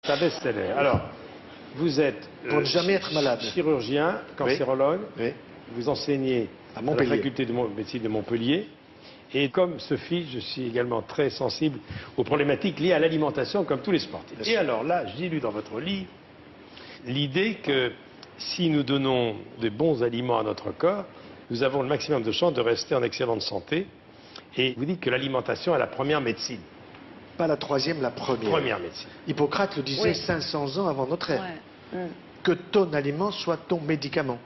C'est un best-seller. Alors, vous êtes Pour ne jamais être malade. chirurgien, cancérologue, Oui. vous enseignez À à Montpellier. la faculté de médecine de Montpellier. Et comme Sophie, je suis également très sensible aux problématiques liées à l'alimentation, comme tous les sportifs. Et alors là, j'ai lu dans votre livre l'idée que si nous donnons de bons aliments à notre corps, nous avons le maximum de chances de rester en excellente santé. Et vous dites que l'alimentation est la première médecine. Pas la troisième, la première. Première médecine. Hippocrate le disait Oui. 500 ans avant notre ère. Ouais. Que ton aliment soit ton médicament.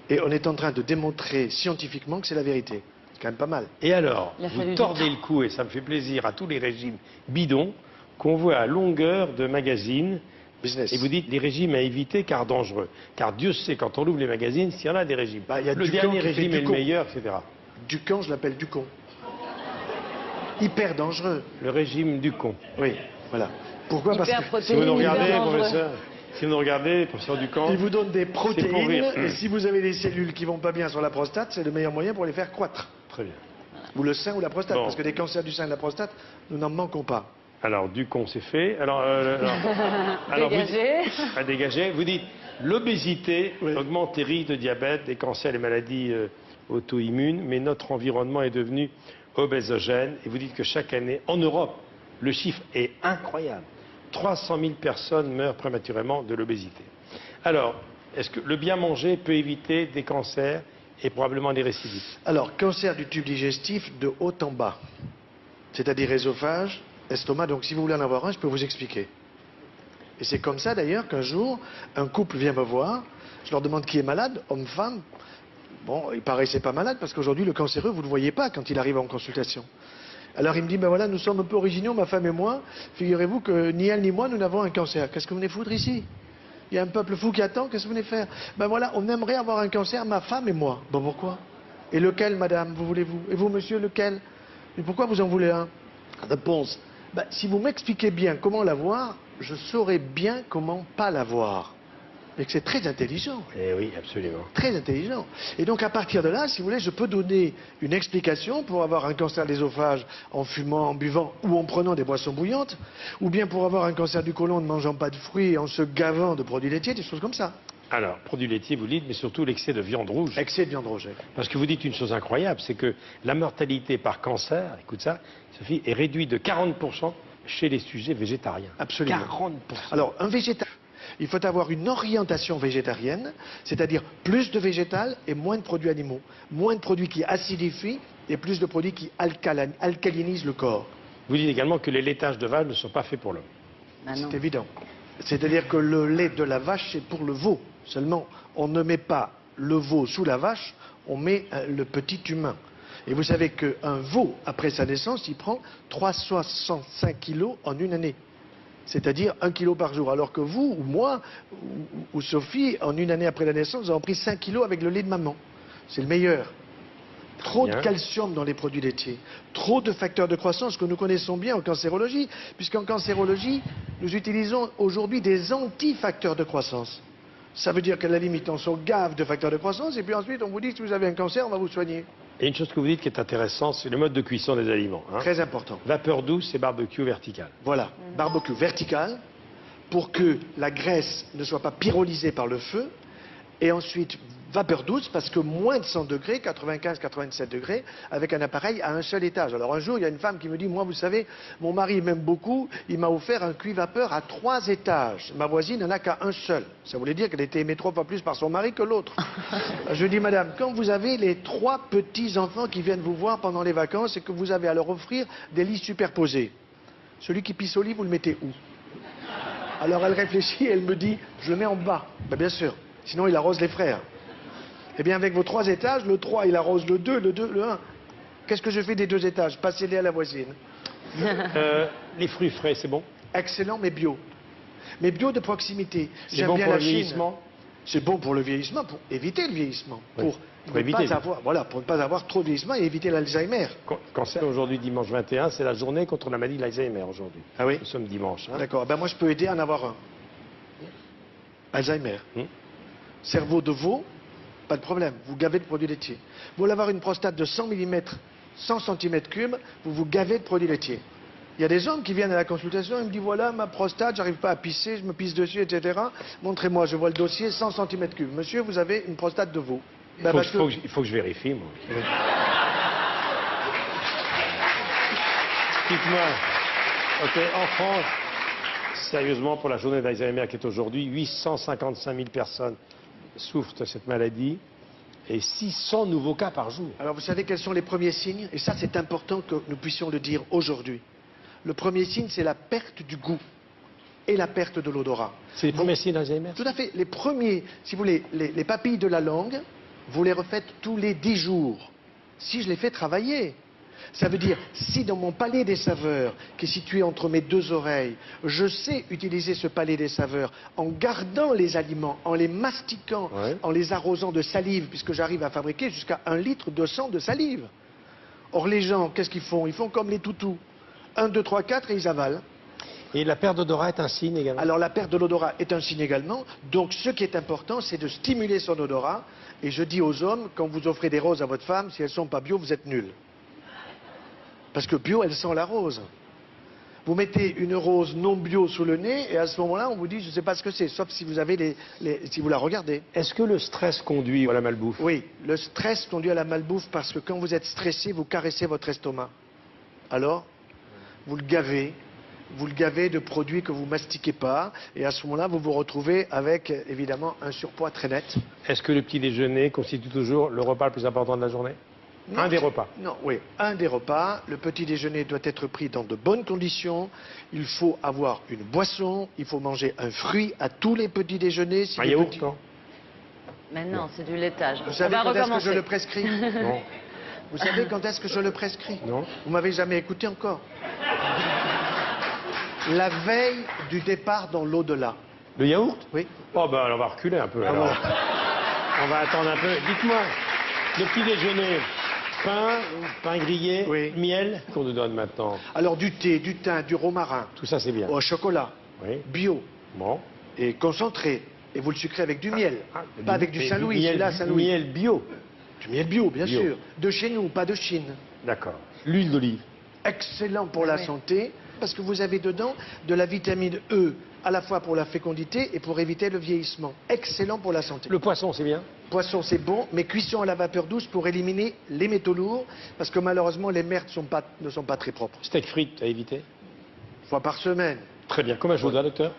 Et on est en train de démontrer scientifiquement que c'est la vérité. C'est quand même pas mal. Et alors, Il a fallu vous du tordez temps. le cou, et ça me fait plaisir, à tous les régimes bidons qu'on voit à longueur de magazines. Business. Et vous dites les régimes à éviter car dangereux. Car Dieu sait, quand on ouvre les magazines, s'il y en a des régimes. Bah, il y a le Ducamp dernier qui fait régime est le Ducamp. meilleur, etc. Ducamp, je l'appelle Ducon. Hyper dangereux. Le régime du con. Oui, voilà. Pourquoi? Parce Hyper que Si vous nous protéiné, regardez, hyper dangereux. professeur, si vous nous regardez, professeur Ducamp, il vous donne des pour protéines, rire. et si vous avez des cellules qui vont pas bien sur la prostate, c'est le meilleur moyen pour les faire croître. très bien. Ou le sein ou la prostate, Bon. parce que des cancers du sein et de la prostate, nous n'en manquons pas. Alors, Ducamp, c'est fait. Alors, vous Dégagé. à dégager. Vous dites l'obésité Oui. augmente les risques de diabète, des cancers, les maladies auto-immunes, mais notre environnement est devenu obésogène. Et vous dites que chaque année, en Europe, le chiffre est incroyable. 300 000 personnes meurent prématurément de l'obésité. Alors, est-ce que le bien manger peut éviter des cancers et probablement des récidives? Alors, cancer du tube digestif de haut en bas, c'est-à-dire œsophage, estomac. Donc, si vous voulez en avoir un, je peux vous expliquer. Et c'est comme ça, d'ailleurs, qu'un jour, un couple vient me voir, je leur demande qui est malade, homme, femme. Bon, il paraissait pas malade, parce qu'aujourd'hui, le cancéreux, vous ne le voyez pas quand il arrive en consultation. Alors, il me dit, ben voilà, nous sommes un peu originaux, ma femme et moi. Figurez-vous que ni elle ni moi, nous n'avons un cancer. Qu'est-ce que vous venez foutre ici? Il y a un peuple fou qui attend, qu'est-ce que vous venez faire? Ben voilà, on aimerait avoir un cancer, ma femme et moi. Bon, pourquoi? Et lequel, madame, vous voulez-vous? Et vous, monsieur, lequel? Et pourquoi vous en voulez un? Réponse. Ben, si vous m'expliquez bien comment l'avoir, je saurai bien comment pas l'avoir. Et que c'est très intelligent. Eh oui, absolument. Très intelligent. Et donc, à partir de là, si vous voulez, je peux donner une explication pour avoir un cancer de l'ésophage en fumant, en buvant ou en prenant des boissons bouillantes, ou bien pour avoir un cancer du côlon en ne mangeant pas de fruits et en se gavant de produits laitiers, des choses comme ça. Alors, produits laitiers, vous dites, mais surtout l'excès de viande rouge. Excès de viande rouge. Parce que vous dites une chose incroyable, c'est que la mortalité par cancer, écoute ça, Sophie, est réduite de 40% chez les sujets végétariens. Absolument. 40%. Alors, un végétal, il faut avoir une orientation végétarienne, c'est-à-dire plus de végétal et moins de produits animaux. Moins de produits qui acidifient et plus de produits qui alcalinisent le corps. Vous dites également que les laitages de vache ne sont pas faits pour l'homme. Ah non. C'est évident. C'est-à-dire que le lait de la vache, c'est pour le veau. Seulement, on ne met pas le veau sous la vache, on met le petit humain. Et vous savez qu'un veau, après sa naissance, il prend 365 kilos en une année. C'est-à-dire 1 kilo par jour. Alors que vous, ou moi, ou Sophie, en une année après la naissance, nous avons pris 5 kilos avec le lait de maman. C'est le meilleur. Trop de Bien. calcium dans les produits laitiers. Trop de facteurs de croissance que nous connaissons bien en cancérologie. Puisqu'en cancérologie, nous utilisons aujourd'hui des anti-facteurs de croissance. Ça veut dire qu'à la limite, on se gave de facteurs de croissance et puis ensuite, on vous dit que si vous avez un cancer, on va vous soigner. Et une chose que vous dites qui est intéressante, c'est le mode de cuisson des aliments. Hein. Très important. Vapeur douce et barbecue vertical. Voilà, barbecue vertical pour que la graisse ne soit pas pyrolysée par le feu et ensuite vapeur douce parce que moins de 100 degrés, 95-97 degrés, avec un appareil à un seul étage. Alors un jour, il y a une femme qui me dit, moi vous savez, mon mari m'aime beaucoup, il m'a offert un cuit-vapeur à 3 étages. Ma voisine n'en a qu'à un seul. Ça voulait dire qu'elle était aimée 3 fois plus par son mari que l'autre. Je dis, madame, quand vous avez les 3 petits-enfants qui viennent vous voir pendant les vacances et que vous avez à leur offrir des lits superposés, celui qui pisse au lit, vous le mettez où? Alors elle réfléchit et elle me dit, je le mets en bas. Ben, bien sûr, sinon il arrose les frères. Eh bien avec vos 3 étages, le 3 il arrose le 2, le 1. Qu'est-ce que je fais des 2 étages? Passez-les à la voisine. Les fruits frais, c'est bon? Excellent, mais bio. Mais bio de proximité. C'est J'aime bon bien pour la le Chine. vieillissement? C'est bon pour le vieillissement, pour éviter le vieillissement. Oui, Pour pour ne éviter. pas avoir, voilà, pour ne pas avoir trop de vieillissement et éviter l'Alzheimer. Cancer, aujourd'hui, dimanche 21, c'est la journée contre la maladie de l'Alzheimer aujourd'hui. Ah oui? Nous sommes dimanche. Hein. D'accord, ben moi je peux aider à en avoir un. Alzheimer. Cerveau de veau, pas de problème, vous gavez de produits laitiers. Vous voulez avoir une prostate de 100 mm, 100 cm3, vous vous gavez de produits laitiers. Il y a des hommes qui viennent à la consultation et me disent voilà ma prostate, j'arrive pas à pisser, je me pisse dessus, etc. Montrez-moi, je vois le dossier, 100 cm3. Monsieur, vous avez une prostate de veau. Il faut que je vérifie, moi. Dites-moi, ok, en France, sérieusement, pour la journée d'Alzheimer qui est aujourd'hui, 855 000 personnes souffrent de cette maladie et 600 nouveaux cas par jour. Alors vous savez quels sont les premiers signes? Et ça c'est important que nous puissions le dire aujourd'hui. Le premier signe c'est la perte du goût et la perte de l'odorat. C'est les premiers signes d'Alzheimer? Tout à fait. Les premiers, si vous voulez, les papilles de la langue, vous les refaites tous les 10 jours. Si je les fais travailler. Ça veut dire, si dans mon palais des saveurs, qui est situé entre mes deux oreilles, je sais utiliser ce palais des saveurs en gardant les aliments, en les mastiquant, ouais, en les arrosant de salive, puisque j'arrive à fabriquer jusqu'à 1 litre de sang de salive. Or les gens, qu'est-ce qu'ils font? Ils font comme les toutous. 1, 2, 3, 4 et ils avalent. Et la perte d'odorat est un signe également? Alors la perte de l'odorat est un signe également. Donc ce qui est important, c'est de stimuler son odorat. Et je dis aux hommes, quand vous offrez des roses à votre femme, si elles ne sont pas bio, vous êtes nuls. Parce que bio, elle sent la rose. Vous mettez une rose non bio sous le nez et à ce moment-là, on vous dit, je ne sais pas ce que c'est, sauf si vous avez si vous la regardez. Est-ce que le stress conduit à la malbouffe? Oui, le stress conduit à la malbouffe parce que quand vous êtes stressé, vous caressez votre estomac. Alors, vous le gavez de produits que vous mastiquez pas et à ce moment-là, vous vous retrouvez avec évidemment un surpoids très net. Est-ce que le petit déjeuner constitue toujours le repas le plus important de la journée? Non, un des repas. Non, oui, un des repas. Le petit déjeuner doit être pris dans de bonnes conditions. Il faut avoir une boisson. Il faut manger un fruit à tous les petits déjeuners. Si un yaourt, petits... non? Mais non, c'est du laitage. Vous savez quand est-ce que je le prescris? Non. Vous savez quand est-ce que je le prescris? Non. Vous m'avez jamais écouté encore. La veille du départ dans l'au-delà. Le yaourt? Oui. Oh ben on va reculer un peu alors. On va attendre un peu. Dites-moi, le petit déjeuner, pain grillé, oui, miel, qu'on nous donne maintenant? Alors du thé, du thym, du romarin. Tout ça c'est bien. Au chocolat, Oui. bio. Bon. Et concentré. Et vous le sucrez avec du miel. Pas avec du Saint-Louis, celui-là, Saint-Louis. Miel bio. Du miel bio, bien Bio. sûr. De chez nous, pas de Chine. D'accord. L'huile d'olive. Excellent pour la santé, parce que vous avez dedans de la vitamine E, à la fois pour la fécondité et pour éviter le vieillissement. Excellent pour la santé. Le poisson, c'est bien? Poisson, c'est bon, mais cuisson à la vapeur douce pour éliminer les métaux lourds, parce que malheureusement, les mers ne sont pas très propres. Steak frites à éviter? 1 fois par semaine. Très bien. Combien je vous dois, docteur?